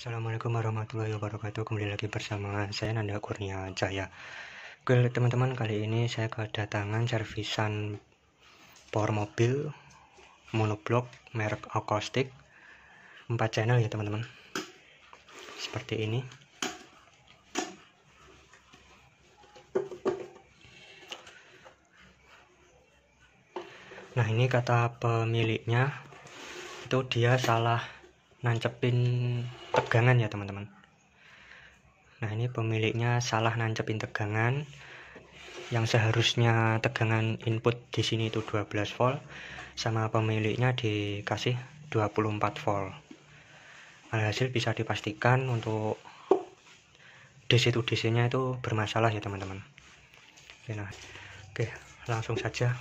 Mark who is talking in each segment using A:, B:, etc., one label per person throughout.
A: Assalamualaikum warahmatullahi wabarakatuh. Kembali lagi bersama saya Nanda Kurnia Jaya. Oke teman-teman, kali ini saya kedatangan servisan power mobil monoblok merek Acoustic 4 channel ya teman-teman. Seperti ini. Nah, ini kata pemiliknya itu dia salah nancepin tegangan ya teman-teman. Nah, ini pemiliknya salah nancepin tegangan yang seharusnya tegangan input di sini itu 12 volt, sama pemiliknya dikasih 24 volt. Alhasil bisa dipastikan untuk DC to DC nya itu bermasalah ya teman-teman. Oke, langsung saja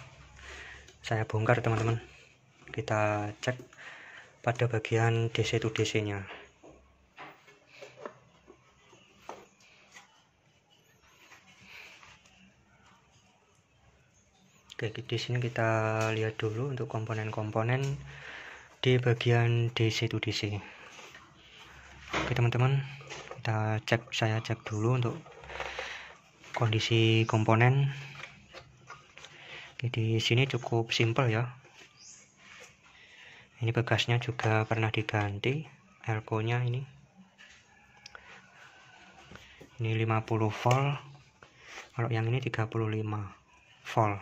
A: saya bongkar teman-teman. Kita cek pada bagian DC to DC nya. Oke, di sini kita lihat dulu untuk komponen-komponen di bagian DC to DC. Oke teman-teman, saya cek dulu untuk kondisi komponen. Oke, di sini cukup simpel ya. Ini bekasnya juga pernah diganti, elko nya ini 50 volt, kalau yang ini 35 volt.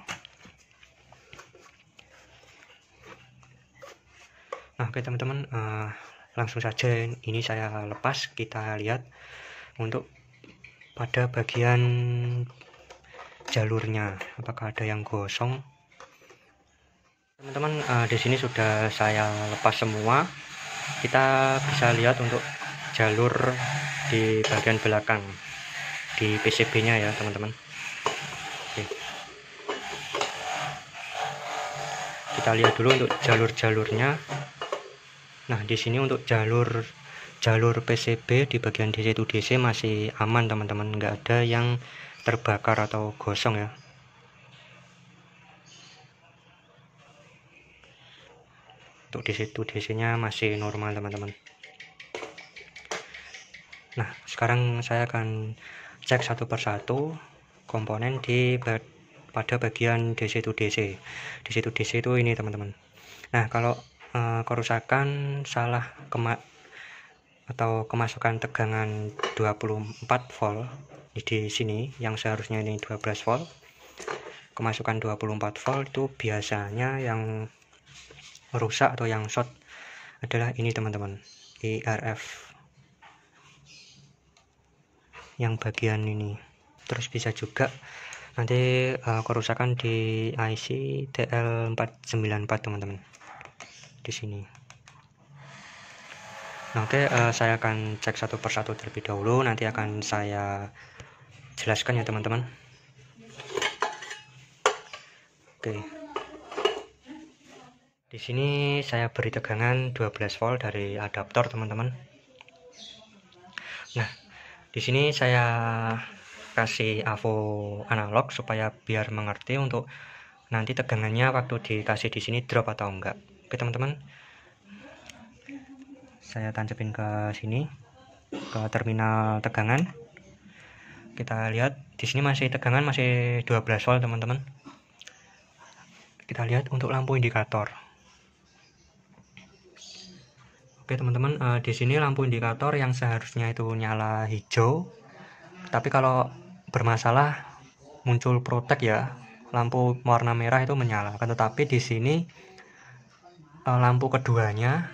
A: Nah, oke teman-teman, langsung saja ini saya lepas. Kita lihat untuk pada bagian jalurnya apakah ada yang gosong. Teman-teman, di sini sudah saya lepas semua. Kita bisa lihat untuk jalur di bagian belakang di PCB nya ya teman-teman. Oke, kita lihat dulu untuk jalur-jalurnya. Nah, di sini untuk jalur PCB di bagian DC to DC masih aman teman-teman, nggak ada yang terbakar atau gosong ya. Untuk DC to DC nya masih normal teman-teman. Nah, sekarang saya akan cek satu persatu komponen pada bagian DC to DC. DC to DC itu ini teman-teman. Nah, kalau kerusakan salah kemasukan tegangan 24 volt di sini, yang seharusnya ini 12 volt, kemasukan 24 volt itu biasanya yang rusak atau yang short adalah ini teman-teman, IRF yang bagian ini. Terus bisa juga nanti kerusakan di IC TL494 teman-teman di sini. Nah, oke, saya akan cek satu persatu terlebih dahulu, nanti akan saya jelaskan ya teman-teman. Oke, di sini saya beri tegangan 12 volt dari adaptor teman-teman. Nah, di sini saya kasih AVO analog supaya biar mengerti untuk nanti tegangannya waktu dikasih di sini drop atau enggak. Oke teman-teman, saya tancapin ke sini, ke terminal tegangan. Kita lihat di sini tegangan masih 12 volt teman-teman. Kita lihat untuk lampu indikator. Oke teman-teman, di sini lampu indikator yang seharusnya itu nyala hijau, tapi kalau bermasalah muncul protek ya, lampu warna merah itu menyala. Tetapi di sini lampu keduanya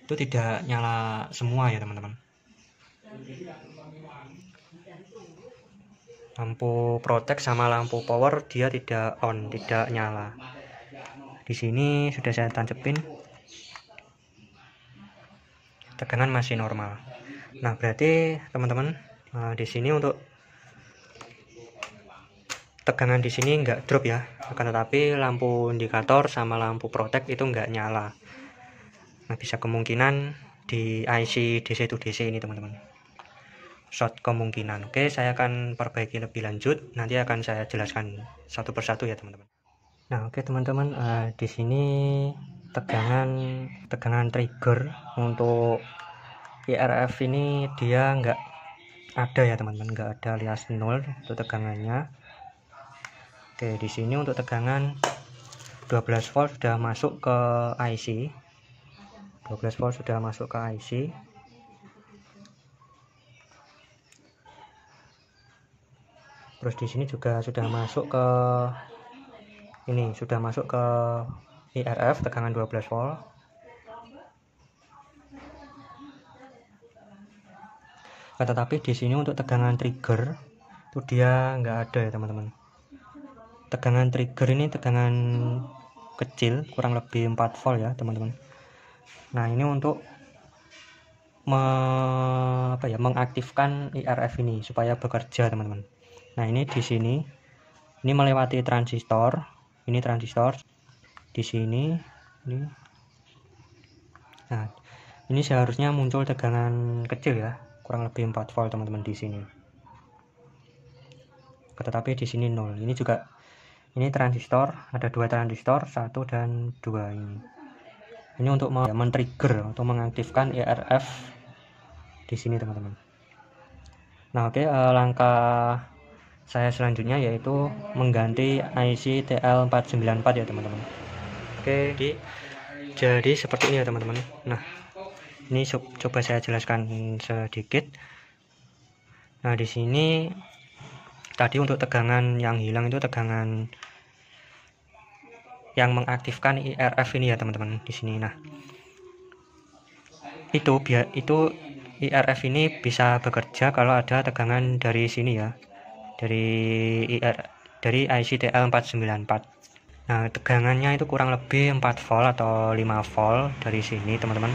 A: itu tidak nyala semua ya teman-teman. Lampu protek sama lampu power dia tidak on, tidak nyala. Di sini sudah saya tancepin, tegangan masih normal. Nah, berarti teman-teman, di sini untuk tegangan di sini enggak drop ya, akan tetapi lampu indikator sama lampu protek itu enggak nyala. Nah, bisa kemungkinan di IC DC to DC ini teman-teman, short kemungkinan. Oke, saya akan perbaiki lebih lanjut, nanti akan saya jelaskan satu persatu ya teman-teman. Nah, oke teman-teman, di sini tegangan trigger untuk IRF ini dia nggak ada ya teman-teman, nggak ada alias 0 untuk tegangannya. Oke, di sini untuk tegangan 12 volt sudah masuk ke IC. 12 volt sudah masuk ke IC. Terus di sini juga sudah masuk ke ini, sudah masuk ke IRF tegangan 12 volt. Tetapi di sini untuk tegangan trigger itu dia nggak ada ya teman-teman. Tegangan trigger ini tegangan kecil, kurang lebih 4 volt ya teman-teman. Nah, ini untuk mengaktifkan IRF ini supaya bekerja teman-teman. Nah, ini di sini ini melewati transistor, ini transistor di sini ini. Nah, ini seharusnya muncul tegangan kecil ya, kurang lebih 4 volt teman-teman di sini. Tetapi di sini 0. Ini juga ini transistor, ada 2 transistor, 1 dan 2 ini. Ini untuk men-trigger atau mengaktifkan IRF di sini teman-teman. Nah, oke, langkah saya selanjutnya yaitu mengganti IC TL494 ya teman-teman. Oke, jadi seperti ini ya teman-teman. Nah, ini coba saya jelaskan sedikit. Nah, di sini tadi untuk tegangan yang hilang itu tegangan yang mengaktifkan IRF ini ya teman-teman di sini. Nah, itu IRF ini bisa bekerja kalau ada tegangan dari sini ya, dari IC TL494. Nah, tegangannya itu kurang lebih 4 volt atau 5 volt dari sini teman-teman.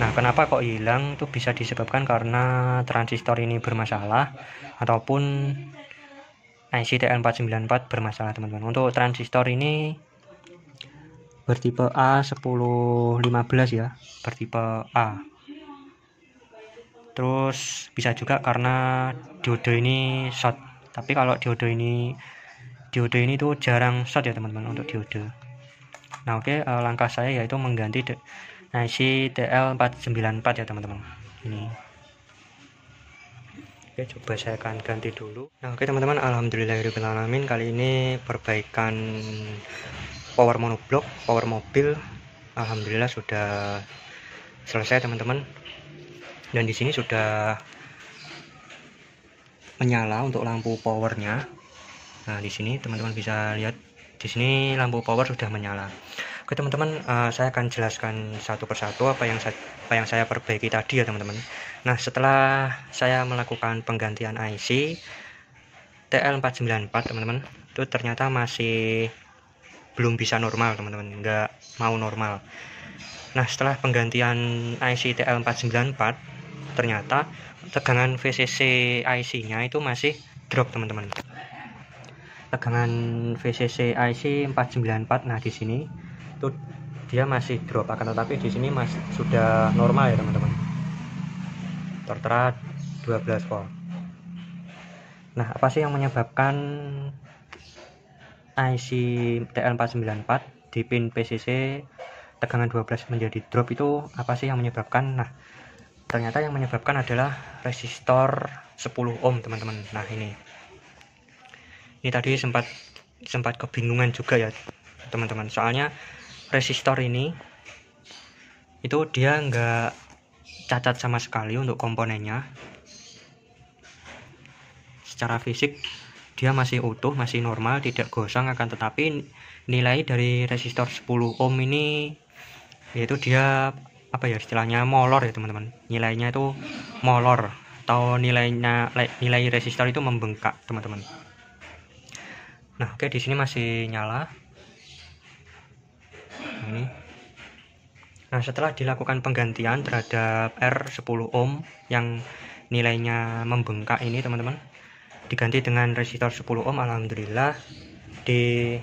A: Nah, kenapa kok hilang? Itu bisa disebabkan karena transistor ini bermasalah ataupun IC TL494 bermasalah teman-teman. Untuk transistor ini bertipe A1015 ya, bertipe A. Terus bisa juga karena diode ini short. Tapi kalau diode ini tuh jarang short ya teman-teman untuk diode. Nah, oke, langkah saya yaitu mengganti IC TL494 ya teman-teman. Ini. Oke, coba saya akan ganti dulu. Nah, oke teman-teman, alhamdulillahirobbilalamin, kali ini perbaikan power monoblock, power mobil, alhamdulillah sudah selesai teman-teman. Dan di sini sudah menyala untuk lampu powernya. Nah, di sini teman-teman bisa lihat, di sini lampu power sudah menyala. Oke teman-teman, saya akan jelaskan satu persatu apa yang saya perbaiki tadi ya teman-teman. Nah, setelah saya melakukan penggantian IC TL494 teman-teman, itu ternyata masih belum bisa normal teman-teman, nggak mau normal. Nah, setelah penggantian IC TL494 ternyata tegangan VCC IC-nya itu masih drop teman-teman. Tegangan VCC IC 494, nah di sini itu dia masih drop, akan tetapi di sini masih sudah normal ya teman-teman, tertera 12 volt. Nah, apa sih yang menyebabkan IC TL494 di pin PCC tegangan 12 menjadi drop? Itu apa sih yang menyebabkan? Nah, ternyata yang menyebabkan adalah resistor 10 ohm teman-teman. Nah, ini tadi sempat kebingungan juga ya teman-teman, soalnya resistor ini itu dia nggak cacat sama sekali untuk komponennya. Secara fisik dia masih utuh, masih normal, tidak gosong, akan tetapi nilai dari resistor 10 ohm ini yaitu dia apa ya istilahnya, molor ya teman-teman. Nilainya itu molor atau nilai resistor itu membengkak teman-teman. Nah, oke, di sini masih nyala. Ini. Nah, setelah dilakukan penggantian terhadap R10 ohm yang nilainya membengkak ini teman-teman, diganti dengan resistor 10 ohm, alhamdulillah di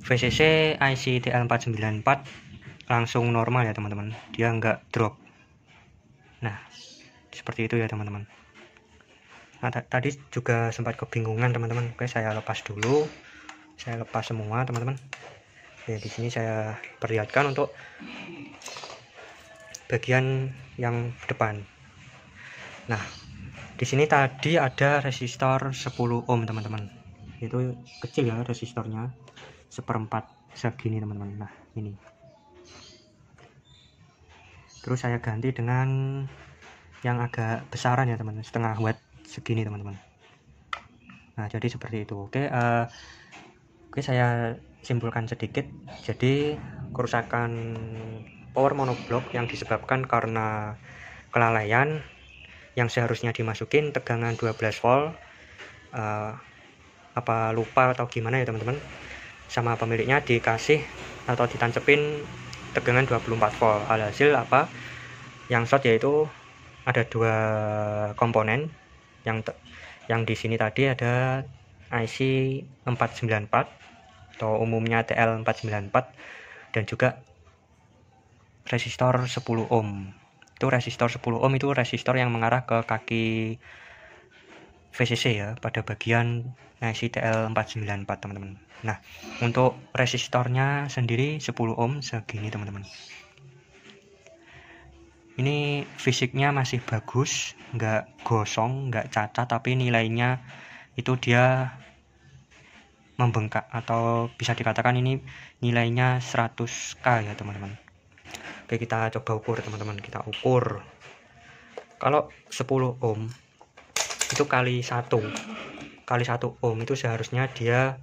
A: VCC IC TL494 langsung normal ya teman-teman, dia nggak drop. Nah, seperti itu ya teman-teman. Nah, tadi juga sempat kebingungan teman-teman. Oke, saya lepas dulu, saya lepas semua teman-teman. Oke, di sini saya perlihatkan untuk bagian yang depan. Nah, di sini tadi ada resistor 10 ohm teman-teman. Itu kecil ya resistornya, 1/4 segini teman-teman. Nah, ini. Terus saya ganti dengan yang agak besaran ya teman-teman, 0,5 watt segini teman-teman. Nah, jadi seperti itu. Oke, saya simpulkan sedikit. Jadi kerusakan power monoblock yang disebabkan karena kelalaian, yang seharusnya dimasukin tegangan 12 volt, apa lupa atau gimana ya teman-teman, sama pemiliknya dikasih atau ditancepin tegangan 24 volt. Alhasil apa yang short, yaitu ada 2 komponen yang di sini tadi ada IC 494 atau umumnya TL494 dan juga resistor 10 ohm. Itu resistor 10 ohm itu resistor yang mengarah ke kaki VCC ya, pada bagian IC TL494 teman-teman. Nah, untuk resistornya sendiri 10 ohm segini teman-teman. Ini fisiknya masih bagus, nggak gosong, nggak cacat, tapi nilainya itu dia membengkak, atau bisa dikatakan ini nilainya 100K ya teman-teman. Oke, kita coba ukur teman-teman. Kita ukur kalau 10 ohm itu kali 1 ohm itu seharusnya dia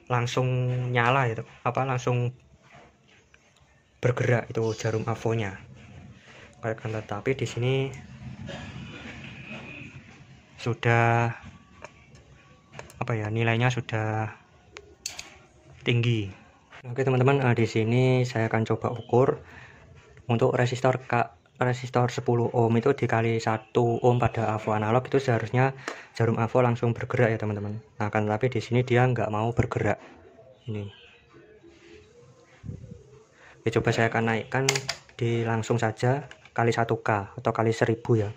A: langsung nyala itu, langsung bergerak itu jarum avonya. Tetapi di sini sudah nilainya sudah tinggi. Oke teman-teman, di sini saya akan coba ukur untuk resistor 10 ohm itu dikali 1 ohm pada avo analog, itu seharusnya jarum avo langsung bergerak ya teman-teman. Nah, tapi di sini dia nggak mau bergerak. Ini. Oke, coba saya akan naikkan langsung saja kali 1K atau kali 1000 ya.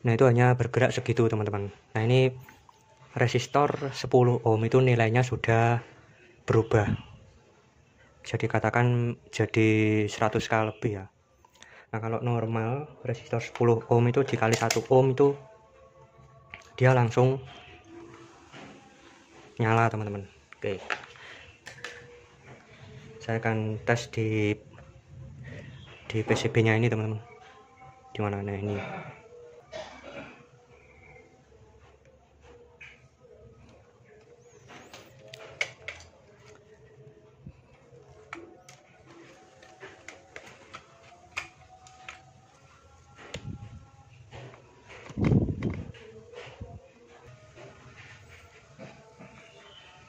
A: Nah, itu hanya bergerak segitu teman-teman. Nah, ini resistor 10 ohm itu nilainya sudah berubah, bisa dikatakan jadi 100K lebih ya. Nah, kalau normal resistor 10 ohm itu dikali 1 ohm itu dia langsung nyala teman-teman. Oke, saya akan tes di PCB nya ini teman-teman. Di mana? Nah, ini.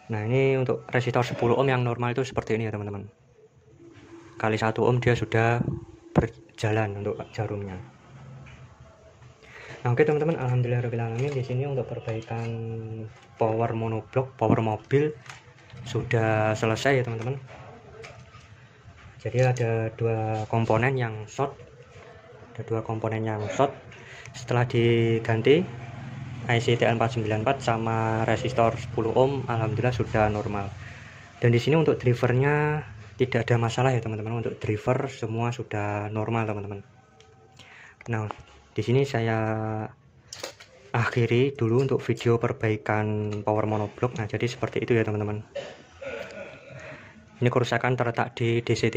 A: Nah, ini untuk resistor 10 ohm yang normal itu seperti ini ya teman-teman. Kali 1 ohm dia sudah berjalan untuk jarumnya. Nah, oke teman-teman, alhamdulillahirobbilalamin, di sini untuk perbaikan power monoblock, power mobil sudah selesai ya teman-teman. Jadi ada 2 komponen yang short. Setelah diganti IC TL494 sama resistor 10 ohm, alhamdulillah sudah normal. Dan di sini untuk drivernya tidak ada masalah ya teman-teman. Untuk driver semua sudah normal teman-teman. Nah, di sini saya akhiri dulu untuk video perbaikan power monoblock. Nah, jadi seperti itu ya teman-teman. Ini kerusakan terletak di DC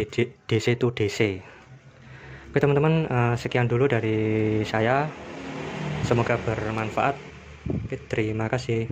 A: to DC. Oke teman-teman, sekian dulu dari saya. Semoga bermanfaat. Oke, terima kasih.